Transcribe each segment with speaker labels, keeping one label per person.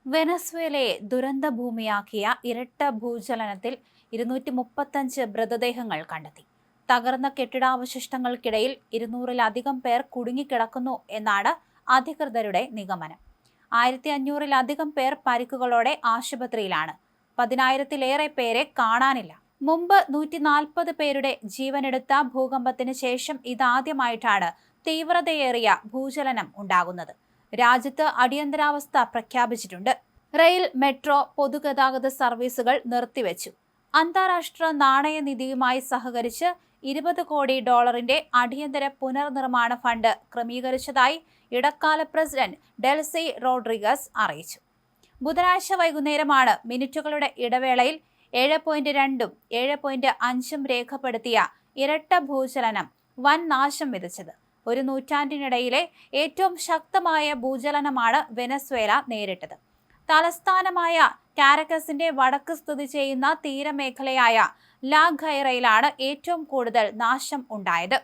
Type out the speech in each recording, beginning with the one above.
Speaker 1: വെനസ്വേലയെ ദുരന്തഭൂമിയാക്കിയ ഇരട്ട ഭൂചലനത്തിൽ 235 മൃതദേഹങ്ങൾ കണ്ടെത്തി. തകർന്ന കെട്ടിടാവശിഷ്ടങ്ങൾക്കിടയിൽ 200-ലധികം പേർ കുടുങ്ങിക്കിടക്കുന്നു എന്നാണ് അധികൃതരുടെ നിഗമനം. 1500-ലധികം പേർ പരിക്കുകളോടെ ആശുപത്രിയിലാണ്. 10,000-ലേറെ പേരെ കാണാനില്ല. മുമ്പ് 140 പേരുടെ ജീവനെടുത്ത ഭൂകമ്പത്തിന് ശേഷം ഇതാദ്യമായിട്ടാണ് തീവ്രതയേറിയ ഭൂചലനം ഉണ്ടാകുന്നത്. രാജ്യത്ത് അടിയന്തരാവസ്ഥ പ്രഖ്യാപിച്ചിട്ടുണ്ട്. റെയിൽ, മെട്രോ, പൊതുഗതാഗത സർവീസുകൾ നിർത്തിവെച്ചു. അന്താരാഷ്ട്ര നാണയനിധിയുമായി സഹകരിച്ച് $20 കോടി അടിയന്തര പുനർനിർമ്മാണ ഫണ്ട് ക്രമീകരിച്ചതായി ഇടക്കാല പ്രസിഡന്റ് ഡെൽസി റോഡ്രിഗസ് അറിയിച്ചു. ബുധനാഴ്ച വൈകുന്നേരമാണ് മിനിറ്റുകളുടെ ഇടവേളയിൽ 7.2ഉം 7.5ഉം രേഖപ്പെടുത്തിയ ഇരട്ട ഭൂചലനം വൻ നാശം വിതച്ചത്. ഒരു നൂറ്റാണ്ടിനിടയിലെ ഏറ്റവും ശക്തമായ ഭൂചലനമാണ് വെനസ്വേല നേരിട്ടത്. തലസ്ഥാനമായ കാരക്കസിന്റെ വടക്ക് സ്ഥിതി ചെയ്യുന്ന തീരമേഖലയായ ലാ ഗൈറയിലാണ് ഏറ്റവും കൂടുതൽ നാശം ഉണ്ടായത്.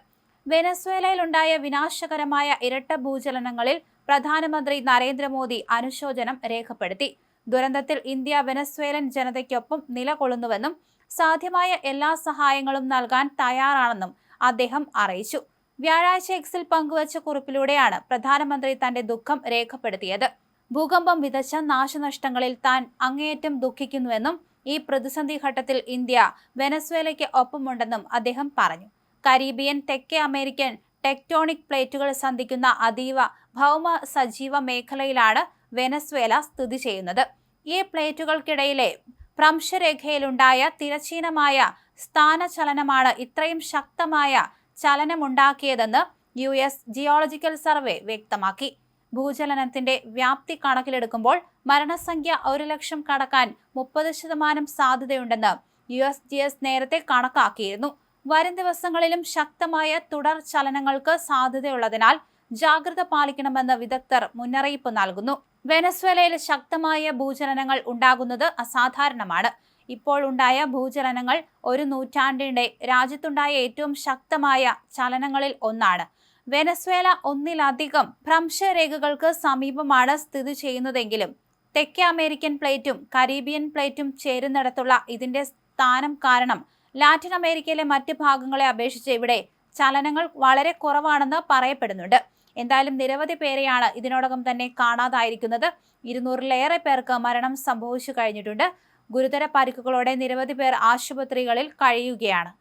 Speaker 1: വെനസ്വേലയിലുണ്ടായ വിനാശകരമായ ഇരട്ട ഭൂചലനങ്ങളിൽ പ്രധാനമന്ത്രി നരേന്ദ്രമോദി അനുശോചനം രേഖപ്പെടുത്തി. ദുരന്തത്തിൽ ഇന്ത്യ വെനസ്വേലൻ ജനതയ്ക്കൊപ്പം നിലകൊള്ളുന്നുവെന്നും സാധ്യമായ എല്ലാ സഹായങ്ങളും നൽകാൻ തയ്യാറാണെന്നും അദ്ദേഹം അറിയിച്ചു. വ്യാഴാഴ്ച എക്സിൽ പങ്കുവച്ച കുറിപ്പിലൂടെയാണ് പ്രധാനമന്ത്രി തന്റെ ദുഃഖം രേഖപ്പെടുത്തിയത്. ഭൂകമ്പം വിതച്ച നാശനഷ്ടങ്ങളിൽ താൻ അങ്ങേയറ്റം ദുഃഖിക്കുന്നുവെന്നും ഈ പ്രതിസന്ധി ഘട്ടത്തിൽ ഇന്ത്യ വെനസ്വേലയ്ക്ക് ഒപ്പമുണ്ടെന്നും അദ്ദേഹം പറഞ്ഞു. കരീബിയൻ, തെക്കേ അമേരിക്കൻ ടെക്ടോണിക് പ്ലേറ്റുകൾ സന്ധിക്കുന്ന അതീവ ഭൗമ സജീവ മേഖലയിലാണ് വെനസ്വേല സ്ഥിതി ചെയ്യുന്നത്. ഈ പ്ലേറ്റുകൾക്കിടയിലെ ഭ്രംശരേഖയിലുണ്ടായ തിരശ്ചീനമായ സ്ഥാനചലനമാണ് ഇത്രയും ശക്തമായ ചലനമുണ്ടാക്കിയതെന്ന് US ജിയോളജിക്കൽ സർവേ വ്യക്തമാക്കി. ഭൂചലനത്തിന്റെ വ്യാപ്തി കണക്കിലെടുക്കുമ്പോൾ മരണസംഖ്യ 1,00,000 കടക്കാൻ 30% സാധ്യതയുണ്ടെന്ന് USGS നേരത്തെ കണക്കാക്കിയിരുന്നു. വരും ദിവസങ്ങളിലും ശക്തമായ തുടർ ചലനങ്ങൾക്ക് സാധ്യതയുള്ളതിനാൽ ജാഗ്രത പാലിക്കണമെന്ന് വിദഗ്ധർ മുന്നറിയിപ്പ് നൽകുന്നു. വെനസ്വേലയിൽ ശക്തമായ ഭൂചലനങ്ങൾ ഉണ്ടാകുന്നത് അസാധാരണമാണ്. ഇപ്പോൾ ഉണ്ടായ ഭൂചലനങ്ങൾ ഒരു നൂറ്റാണ്ടിനിടെ രാജ്യത്തുണ്ടായ ഏറ്റവും ശക്തമായ ചലനങ്ങളിൽ ഒന്നാണ്. വെനസ്വേല ഒന്നിലധികം ഭ്രംശരേഖകൾക്ക് സമീപമാണ് സ്ഥിതി ചെയ്യുന്നതെങ്കിലും തെക്കേ അമേരിക്കൻ പ്ലേറ്റും കരീബിയൻ പ്ലേറ്റും ചേരുന്നിടത്തുള്ള ഇതിന്റെ സ്ഥാനം കാരണം ലാറ്റിൻ അമേരിക്കയിലെ മറ്റ് ഭാഗങ്ങളെ അപേക്ഷിച്ച് ഇവിടെ ചലനങ്ങൾ വളരെ കുറവാണെന്ന് പറയപ്പെടുന്നുണ്ട്. എന്തായാലും നിരവധി പേരെയാണ് ഇതിനോടകം തന്നെ കാണാതായിരിക്കുന്നത്. 200-ലേറെ പേർക്ക് മരണം സംഭവിച്ചു കഴിഞ്ഞിട്ടുണ്ട്. ഗുരുതര പരിക്കുകളോടെ നിരവധി പേർ ആശുപത്രികളിൽ കഴിയുകയാണ്.